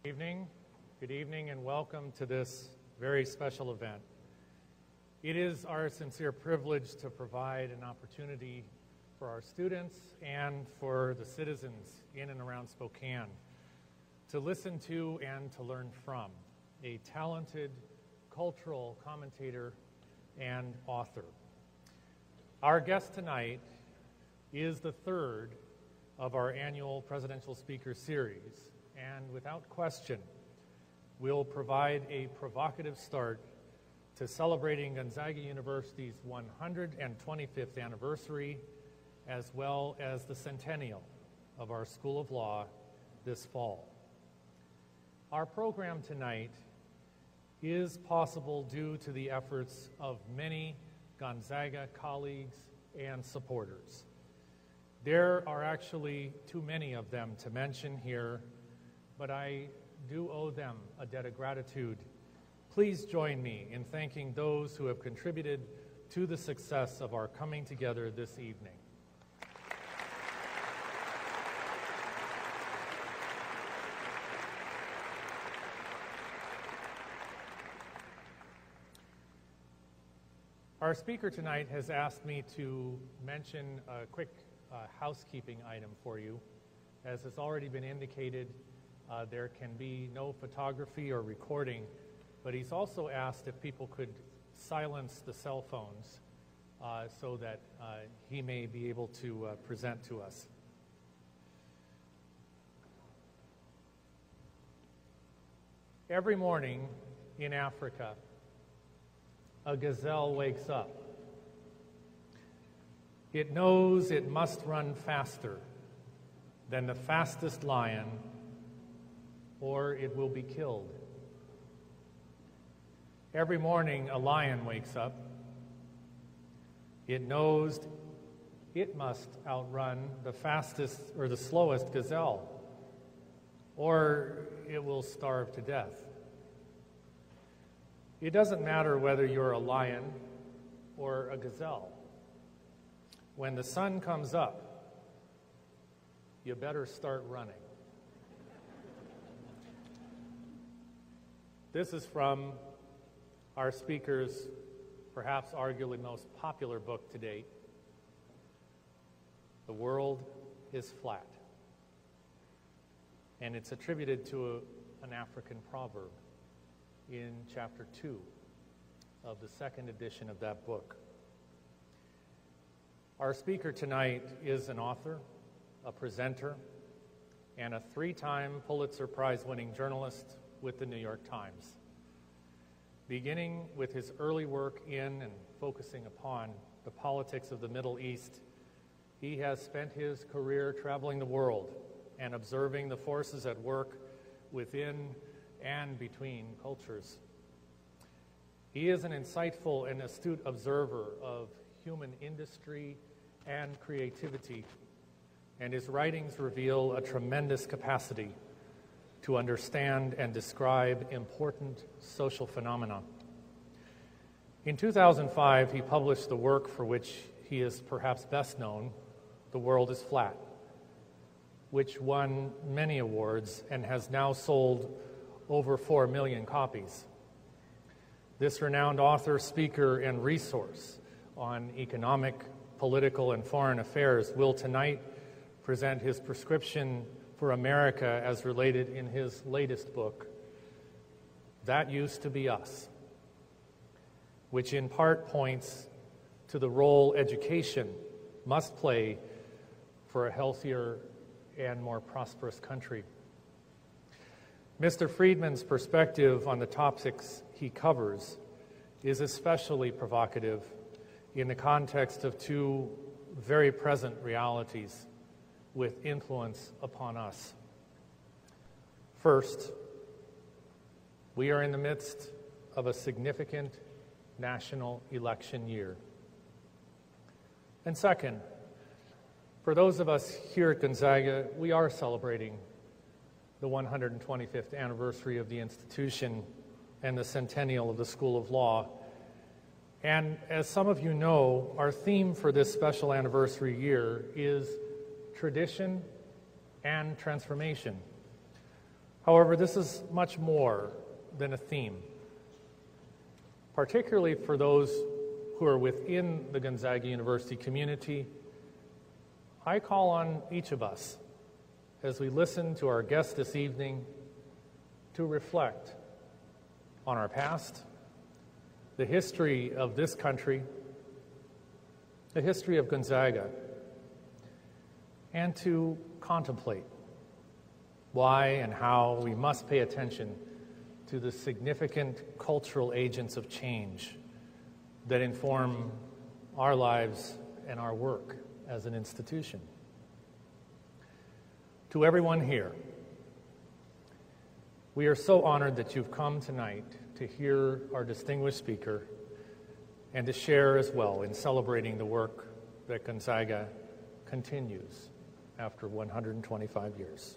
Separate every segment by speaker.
Speaker 1: Good evening, and welcome to this very special event. It is our sincere privilege to provide an opportunity for our students and for the citizens in and around Spokane to listen to and to learn from a talented cultural commentator and author. Our guest tonight is the third of our annual Presidential Speaker Series, and without question, will provide a provocative start to celebrating Gonzaga University's 125th anniversary, as well as the centennial of our School of Law this fall. Our program tonight is possible due to the efforts of many Gonzaga colleagues and supporters. There are actually too many of them to mention here, but I do owe them a debt of gratitude. Please join me in thanking those who have contributed to the success of our coming together this evening. Our speaker tonight has asked me to mention a quick housekeeping item for you. As has already been indicated, there can be no photography or recording, but he's also asked if people could silence the cell phones so that he may be able to present to us. Every morning in Africa, a gazelle wakes up. It knows it must run faster than the fastest lion, or it will be killed. Every morning, a lion wakes up. It knows it must outrun the fastest or the slowest gazelle, or it will starve to death. It doesn't matter whether you're a lion or a gazelle. When the sun comes up, you better start running. This is from our speaker's perhaps arguably most popular book to date, The World is Flat. And it's attributed to an African proverb in chapter 2 of the second edition of that book. Our speaker tonight is an author, a presenter, and a 3-time Pulitzer Prize-winning journalist with the New York Times. Beginning with his early work in and focusing upon the politics of the Middle East, he has spent his career traveling the world and observing the forces at work within and between cultures. He is an insightful and astute observer of human industry and creativity, and his writings reveal a tremendous capacity to understand and describe important social phenomena. In 2005, he published the work for which he is perhaps best known, The World is Flat, which won many awards and has now sold over 4 million copies. This renowned author, speaker, and resource on economic, political, and foreign affairs will tonight present his prescription for America as related in his latest book, That Used to Be Us, which in part points to the role education must play for a healthier and more prosperous country. Mr. Friedman's perspective on the topics he covers is especially provocative in the context of two very present realities with influence upon us. First, we are in the midst of a significant national election year. And second, for those of us here at Gonzaga, we are celebrating the 125th anniversary of the institution and the centennial of the School of Law. And as some of you know, our theme for this special anniversary year is tradition and transformation. However, this is much more than a theme, particularly for those who are within the Gonzaga University community. I call on each of us, as we listen to our guest this evening, to reflect on our past, the history of this country, the history of Gonzaga, and to contemplate why and how we must pay attention to the significant cultural agents of change that inform our lives and our work as an institution. To everyone here, we are so honored that you've come tonight to hear our distinguished speaker and to share as well in celebrating the work that Gonzaga continues after 125 years.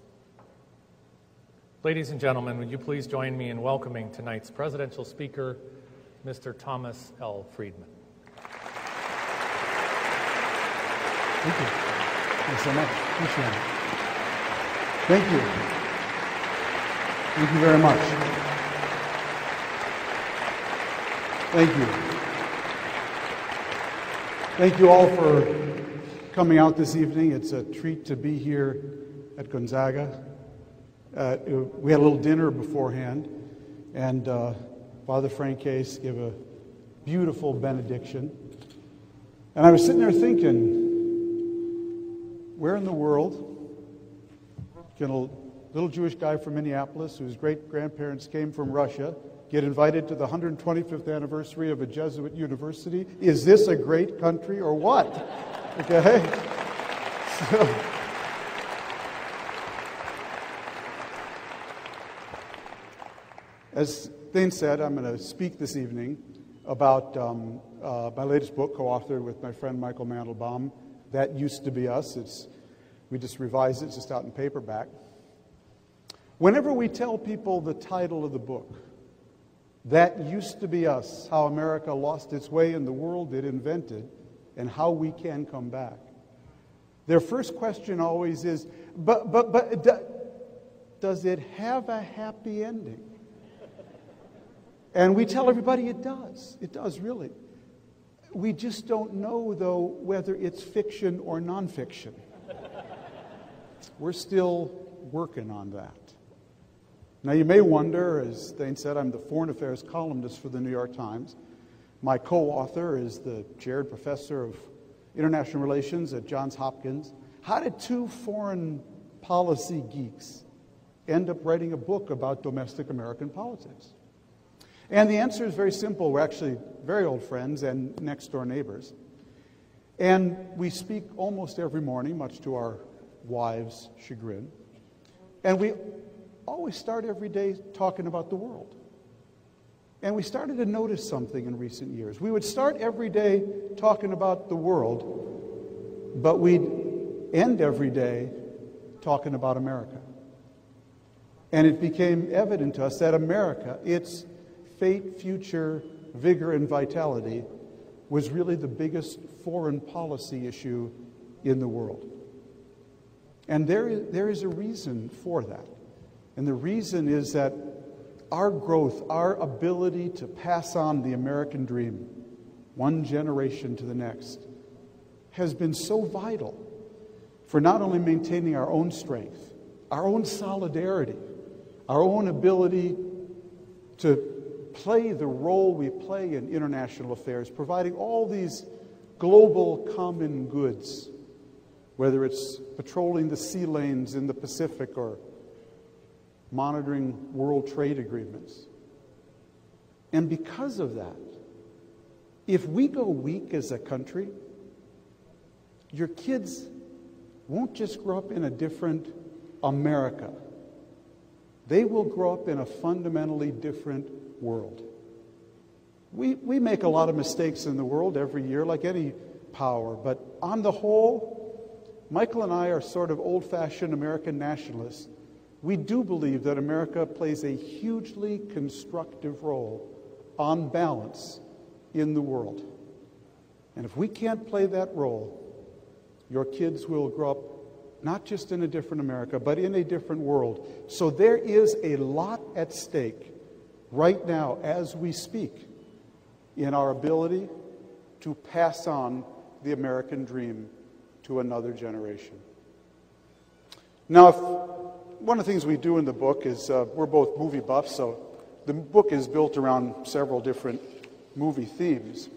Speaker 1: Ladies and gentlemen, would you please join me in welcoming tonight's presidential speaker, Mr. Thomas L. Friedman.
Speaker 2: Thank you. Thanks so much. Appreciate it. Thank you. Thank you very much. Thank you. Thank you all for coming out this evening. It's a treat to be here at Gonzaga. We had a little dinner beforehand, and Father Frank Case gave a beautiful benediction. And I was sitting there thinking, where in the world can a little Jewish guy from Minneapolis, whose great-grandparents came from Russia, get invited to the 125th anniversary of a Jesuit university? Is this a great country or what? Okay? So, as Thane said, I'm going to speak this evening about my latest book, co-authored with my friend Michael Mandelbaum, That Used to Be Us. We just revised it. It's just out in paperback. Whenever we tell people the title of the book, That Used to Be Us, How America Lost Its Way in the World It Invented and How We Can Come Back, their first question always is, but does it have a happy ending? And we tell everybody it does. It does, really. We just don't know, though, whether it's fiction or nonfiction. We're still working on that. Now, you may wonder, as Thane said, I'm the foreign affairs columnist for the New York Times. My co-author is the chaired professor of international relations at Johns Hopkins. How did two foreign policy geeks end up writing a book about domestic American politics? And the answer is very simple. We're actually very old friends and next-door neighbors. And we speak almost every morning, much to our wives' chagrin. And we always start every day talking about the world. And we started to notice something in recent years. We would start every day talking about the world, but we'd end every day talking about America. And it became evident to us that America, its fate, future, vigor, and vitality was really the biggest foreign policy issue in the world. And there is a reason for that. And the reason is that our growth, our ability to pass on the American dream, one generation to the next, has been so vital for not only maintaining our own strength, our own solidarity, our own ability to play the role we play in international affairs, providing all these global common goods, whether it's patrolling the sea lanes in the Pacific or monitoring world trade agreements. And because of that, if we go weak as a country, your kids won't just grow up in a different America. They will grow up in a fundamentally different world. We make a lot of mistakes in the world every year, like any power, but on the whole, Michael and I are sort of old-fashioned American nationalists. We do believe that America plays a hugely constructive role, on balance, in the world. And if we can't play that role, your kids will grow up not just in a different America, but in a different world. So there is a lot at stake right now as we speak in our ability to pass on the American dream to another generation. Now, one of the things we do in the book is we're both movie buffs, so the book is built around several different movie themes.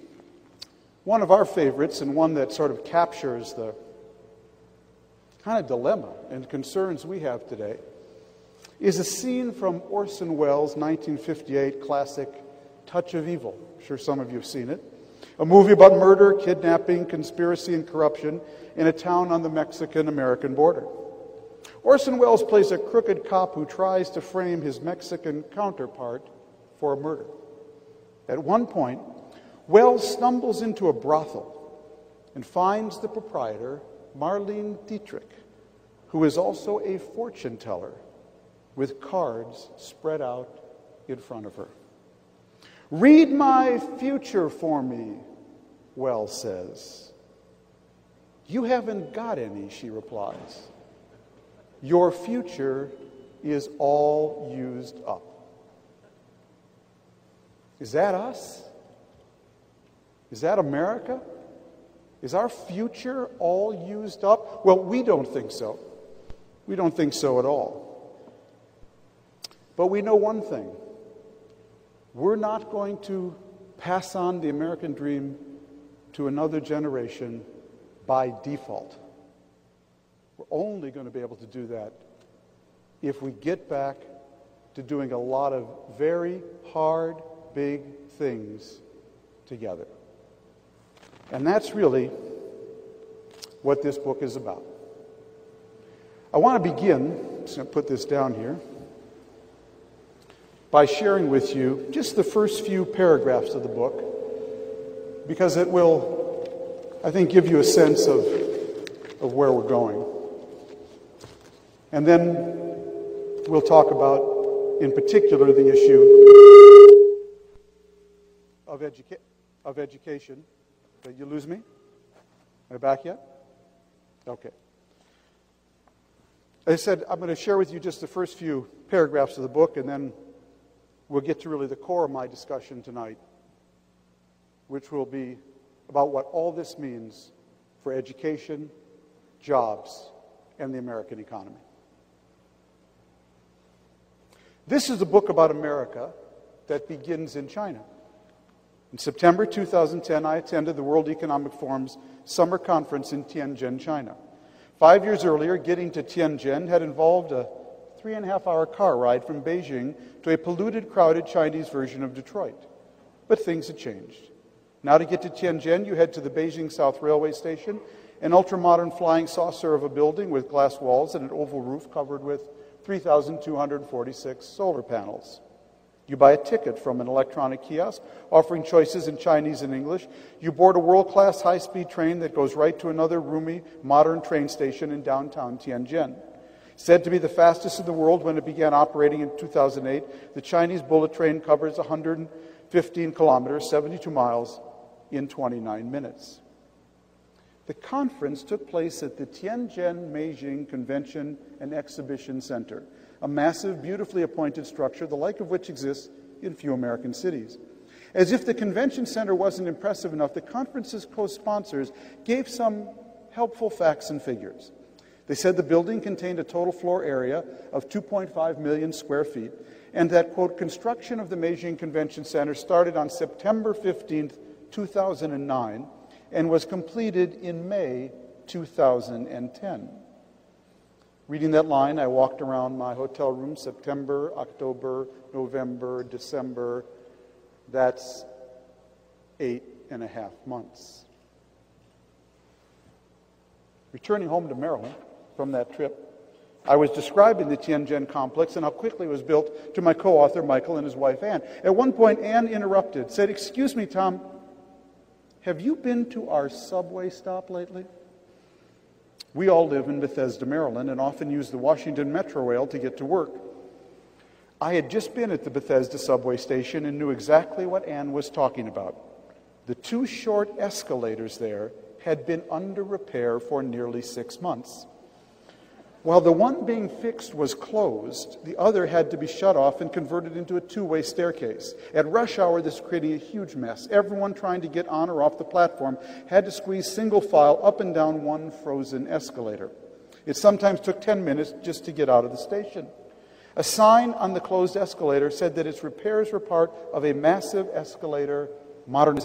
Speaker 2: One of our favorites, and one that sort of captures the kind of dilemma and concerns we have today, is a scene from Orson Welles' 1958 classic Touch of Evil. I'm sure some of you have seen it. A movie about murder, kidnapping, conspiracy, and corruption in a town on the Mexican-American border. Orson Welles plays a crooked cop who tries to frame his Mexican counterpart for a murder. At one point, Welles stumbles into a brothel and finds the proprietor, Marlene Dietrich, who is also a fortune teller with cards spread out in front of her. "Read my future for me," Welles says. "You haven't got any," she replies. "Your future is all used up." Is that us? Is that America? Is our future all used up? Well, we don't think so. We don't think so at all. But we know one thing. We're not going to pass on the American dream to another generation by default. We're only going to be able to do that if we get back to doing a lot of very hard, big things together. And that's really what this book is about. I want to begin, I'm just going to put this down here, by sharing with you just the first few paragraphs of the book, because it will, I think, give you a sense of where we're going. And then we'll talk about, in particular, the issue of education. Did you lose me? Am I back yet? Okay. As I said, I'm going to share with you just the first few paragraphs of the book, and then we'll get to really the core of my discussion tonight, which will be about what all this means for education, jobs, and the American economy. This is a book about America that begins in China. In September 2010, I attended the World Economic Forum's summer conference in Tianjin, China. 5 years earlier, getting to Tianjin had involved a 3.5-hour car ride from Beijing to a polluted, crowded Chinese version of Detroit. But things had changed. Now to get to Tianjin, you head to the Beijing South Railway Station, an ultra-modern flying saucer of a building with glass walls and an oval roof covered with 3,246 solar panels. You buy a ticket from an electronic kiosk offering choices in Chinese and English. You board a world-class high-speed train that goes right to another roomy, modern train station in downtown Tianjin. Said to be the fastest in the world when it began operating in 2008, the Chinese bullet train covers 115 kilometers, 72 miles, in 29 minutes. The conference took place at the Tianjin-Meijing Convention and Exhibition Center, a massive, beautifully appointed structure, the like of which exists in few American cities. As if the convention center wasn't impressive enough, the conference's co-sponsors gave some helpful facts and figures. They said the building contained a total floor area of 2.5 million square feet, and that, quote, construction of the Beijing Convention Center started on September 15th, 2009, and was completed in May 2010. Reading that line, I walked around my hotel room September, October, November, December. That's 8.5 months. Returning home to Maryland from that trip, I was describing the Tianjin complex and how quickly it was built to my co-author, Michael, and his wife, Ann. At one point, Ann interrupted, said, "Excuse me, Tom, have you been to our subway stop lately?" We all live in Bethesda, Maryland, and often use the Washington Metro Rail to get to work. I had just been at the Bethesda subway station and knew exactly what Ann was talking about. The 2 short escalators there had been under repair for nearly 6 months. While the one being fixed was closed, the other had to be shut off and converted into a two-way staircase. At rush hour, this created a huge mess. Everyone trying to get on or off the platform had to squeeze single file up and down one frozen escalator. It sometimes took 10 minutes just to get out of the station. A sign on the closed escalator said that its repairs were part of a massive escalator modernization